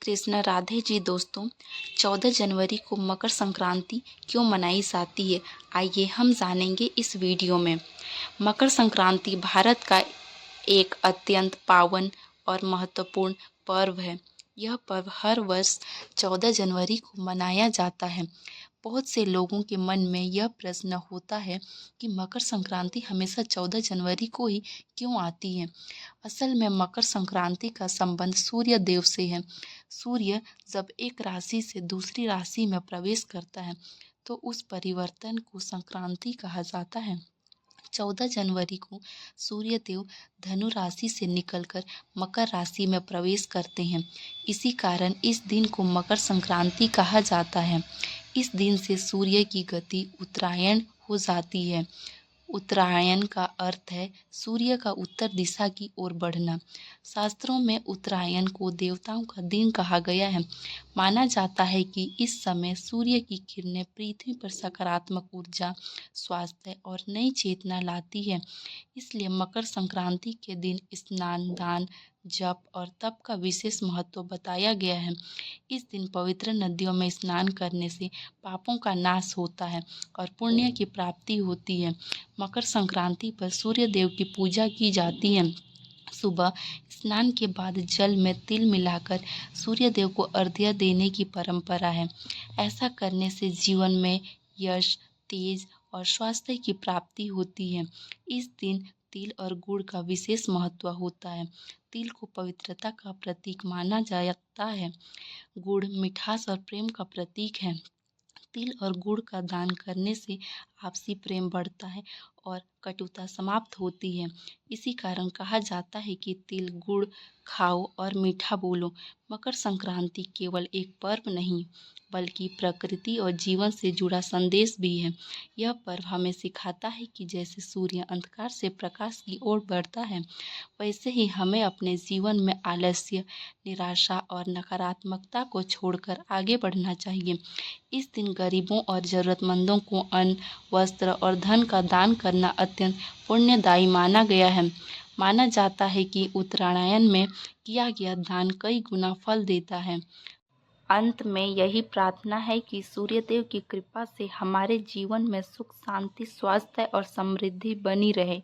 कृष्ण राधे जी दोस्तों, 14 जनवरी को मकर संक्रांति क्यों मनाई जाती है, आइए हम जानेंगे इस वीडियो में। मकर संक्रांति भारत का एक अत्यंत पावन और महत्वपूर्ण पर्व है। यह पर्व हर वर्ष 14 जनवरी को मनाया जाता है। बहुत से लोगों के मन में यह प्रश्न होता है कि मकर संक्रांति हमेशा 14 जनवरी को ही क्यों आती है। असल में मकर संक्रांति का संबंध सूर्य देव से है। सूर्य जब एक राशि से दूसरी राशि में प्रवेश करता है तो उस परिवर्तन को संक्रांति कहा जाता है। 14 जनवरी को सूर्य देव धनु राशि से निकलकर मकर राशि में प्रवेश करते हैं। इसी कारण इस दिन को मकर संक्रांति कहा जाता है। इस दिन से सूर्य की गति उत्तरायण हो जाती है। उत्तरायण का अर्थ है सूर्य का उत्तर दिशा की ओर बढ़ना। शास्त्रों में उत्तरायण को देवताओं का दिन कहा गया है। माना जाता है कि इस समय सूर्य की किरणें पृथ्वी पर सकारात्मक ऊर्जा, स्वास्थ्य और नई चेतना लाती है। इसलिए मकर संक्रांति के दिन स्नान, दान, जप और तप का विशेष महत्व बताया गया है। इस दिन पवित्र नदियों में स्नान करने से पापों का नाश होता है और पुण्य की प्राप्ति होती है। मकर संक्रांति पर सूर्य देव की पूजा की जाती है। सुबह स्नान के बाद जल में तिल मिलाकर सूर्य देव को अर्घ्य देने की परंपरा है। ऐसा करने से जीवन में यश, तेज और स्वास्थ्य की प्राप्ति होती है। इस दिन तिल और गुड़ का विशेष महत्व होता है। तिल को पवित्रता का प्रतीक माना जाता है। गुड़ मिठास और प्रेम का प्रतीक है। तिल और गुड़ का दान करने से आपसी प्रेम बढ़ता है और कटुता समाप्त होती है। इसी कारण कहा जाता है कि तिल गुड़ खाओ और मीठा बोलो। मकर संक्रांति केवल एक पर्व नहीं बल्कि प्रकृति और जीवन से जुड़ा संदेश भी है। यह पर्व हमें सिखाता है कि जैसे सूर्य अंधकार से प्रकाश की ओर बढ़ता है, वैसे ही हमें अपने जीवन में आलस्य, निराशा और नकारात्मकता को छोड़कर आगे बढ़ना चाहिए। इस दिन गरीबों और ज़रूरतमंदों को अन्न, वस्त्र और धन का दान करना अत्यंत पुण्यदायी माना गया है। माना जाता है कि उत्तरायण में किया गया दान कई गुना फल देता है। अंत में यही प्रार्थना है कि सूर्यदेव की कृपा से हमारे जीवन में सुख, शांति, स्वास्थ्य और समृद्धि बनी रहे।